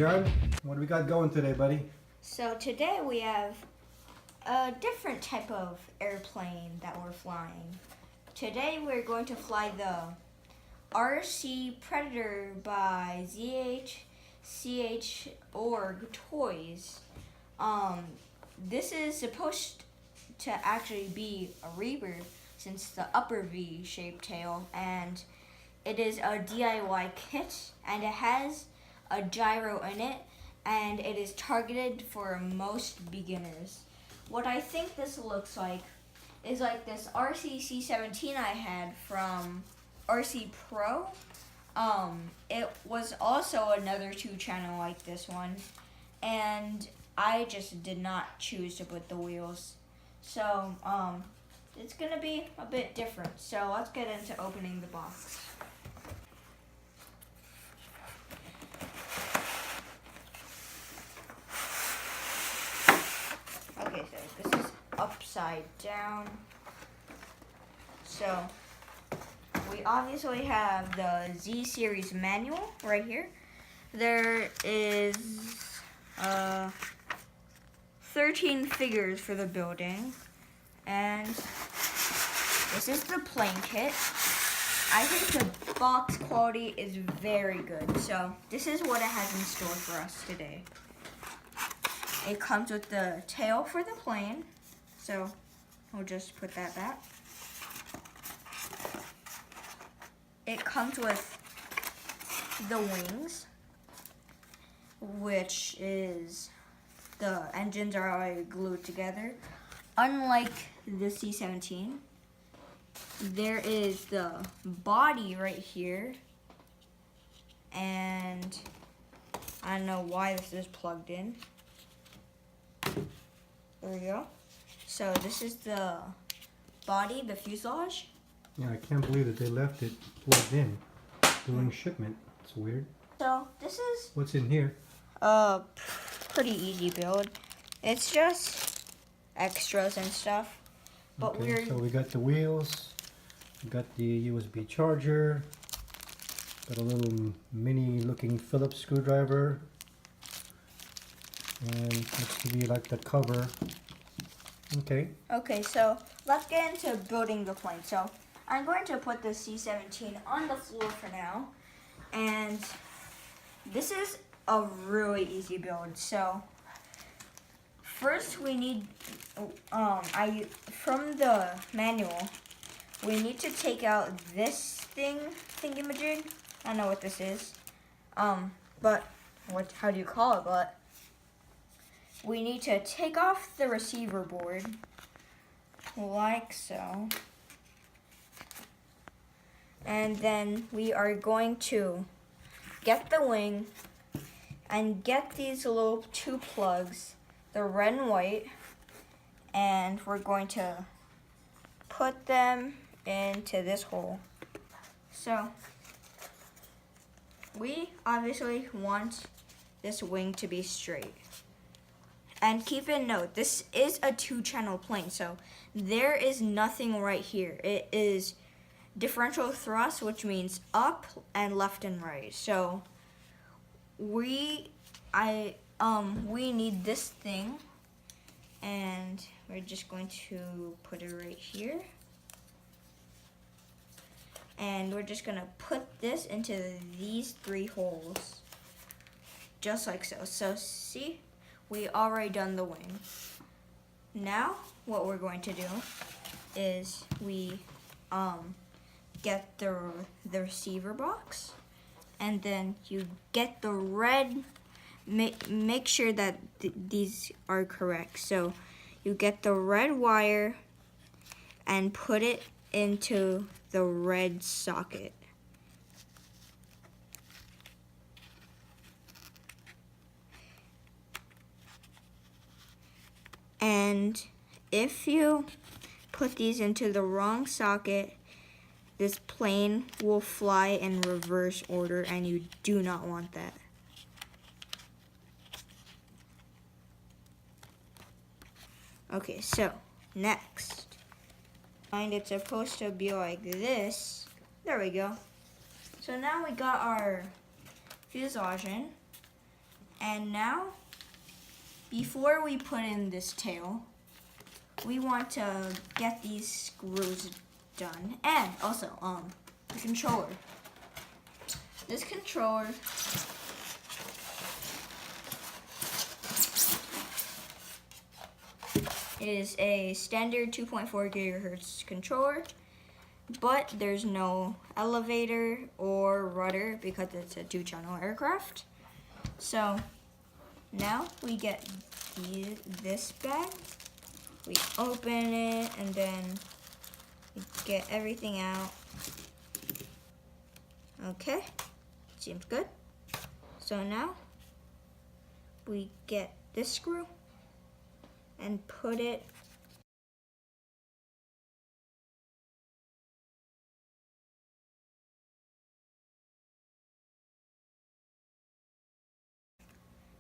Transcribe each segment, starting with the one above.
John. What do we got going today, buddy? So today we have a different type of airplane that we're flying. Today we're going to fly the RC Predator by ZHCHORC Toys. This is supposed to actually be a rebirth since the upper V-shaped tail, and it is a DIY kit, and it has a gyro in it, and it is targeted for most beginners. What I think this looks like is like this RC C17 I had from RC Pro. It was also another 2-channel like this one, and I just did not choose to put the wheels. So it's gonna be a bit different. So let's get into opening the box. Okay, so this is upside down. So we obviously have the Z series manual right here. There is 13 figures for the building, and this is the plane kit. I think the box quality is very good, so this is what it has in store for us today. It comes with the tail for the plane, so we'll just put that back. It comes with the wings, which is the engines are already glued together. Unlike the C-17, there is the body right here, and I don't know why this is plugged in. There we go. So this is the body, the fuselage. Yeah, I can't believe that they left it plugged in during shipment. It's weird. So this is What's in here? pretty easy build. It's just extras and stuff. But Okay, so we got the wheels, we got the USB charger, got a little mini looking Phillips screwdriver, and looks to be like the cover. Okay, so let's get into building the plane. So I'm going to put the C-17 on the floor for now, and this is a really easy build. So first we need, from the manual, we need to take out this thingamajig. I don't know what this is, but how do you call it? But we need to take off the receiver board, like so. And then we are going to get the wing and get these little 2 plugs, the red and white, and we're going to put them into this hole. So we obviously want this wing to be straight. And keep in note, this is a 2-channel plane, so there is nothing right here. It is differential thrust, which means up and left and right. So we need this thing, and we're just going to put it right here. And we're just gonna put this into these 3 holes, just like so. So see, we already done the wing. Now what we're going to do is we get the receiver box, and then you get the red, make sure that these are correct. So you get the red wire and put it into the red socket. And if you put these into the wrong socket, this plane will fly in reverse order, and you do not want that. Okay, so next, and it's supposed to be like this. There we go. So now we got our fuselage in, And now, before we put in this tail, we want to get these screws done. And also, the controller. This controller is a standard 2.4 gigahertz controller, but there's no elevator or rudder because it's a 2-channel aircraft. So now we get this bag, we open it, and then we get everything out. Okay, seems good. So now we get this screw and put it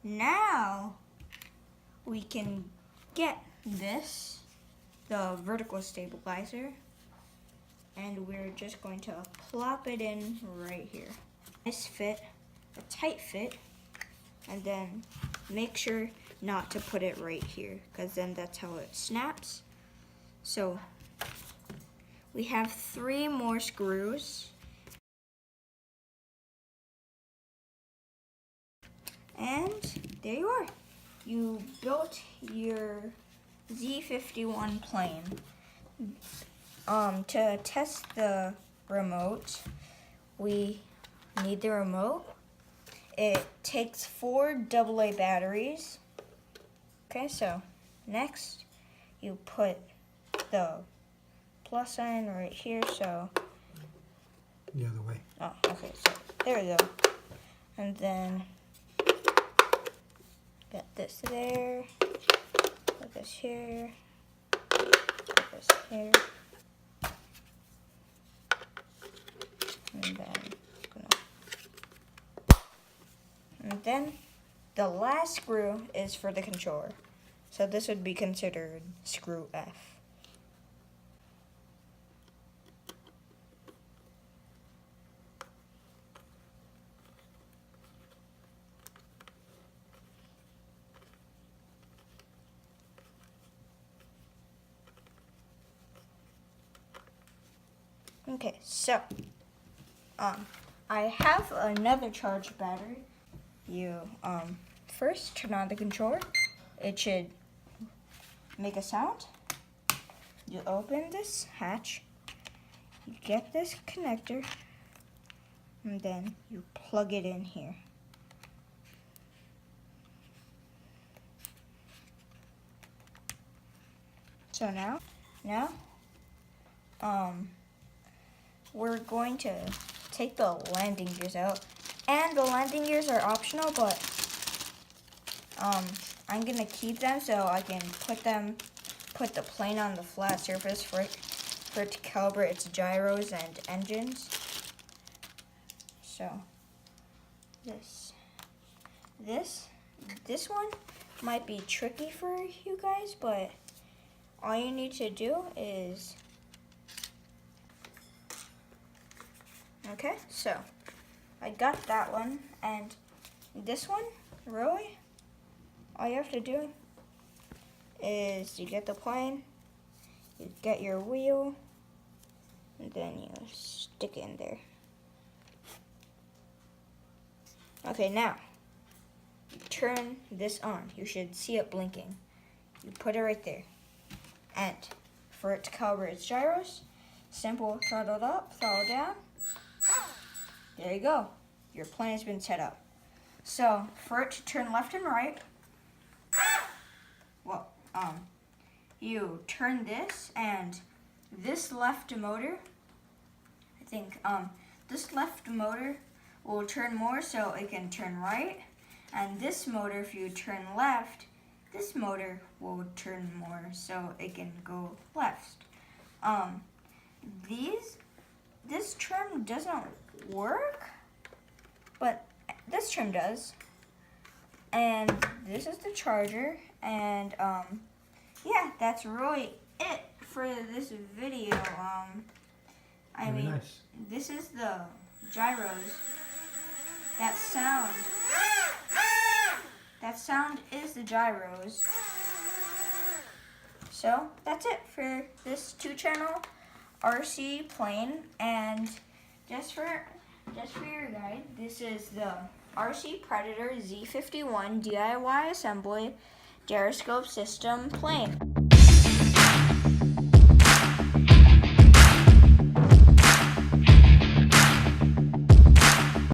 now we can get this, the vertical stabilizer, and we're just going to plop it in right here. Nice fit, a tight fit, and then make sure not to put it right here, because then that's how it snaps. So we have 3 more screws. And there you are. You built your Z-51 plane. To test the remote, we need the remote. It takes 4 AA batteries. Okay, so next you put the plus sign right here, so The other way. oh, okay, so there we go. And then get this there, put this here, put this here, and then the last screw is for the controller. So this would be considered screw F. Okay, so I have another charged battery. You first turn on the controller. It should make a sound. You open this hatch, you get this connector, and then you plug it in here. So now we're going to take the landing gears out, and the landing gears are optional, but I'm gonna keep them so I can put the plane on the flat surface for it to calibrate its gyros and engines. So this one might be tricky for you guys, but all you need to do is, okay, so I got that one, and this one, really, all you have to do is you get the plane, you get your wheel, and then you stick it in there. Okay, now, turn this on. You should see it blinking. You put it right there. And for it to calibrate its gyros, simple throttle up, throttle down. There you go. Your plane has been set up. So for it to turn left and right, well, you turn this, and this left motor, I think, this left motor will turn more so it can turn right, and this motor, if you turn left, this motor will turn more so it can go left. This trim doesn't work, but this trim does. And this is the charger, and yeah, that's really it for this video. I mean, nice. This is the gyros that sound That sound is the gyros. So that's it for this 2-channel RC plane. And just for your guide, this is the RC Predator Z51 DIY assembly gyroscope system plane.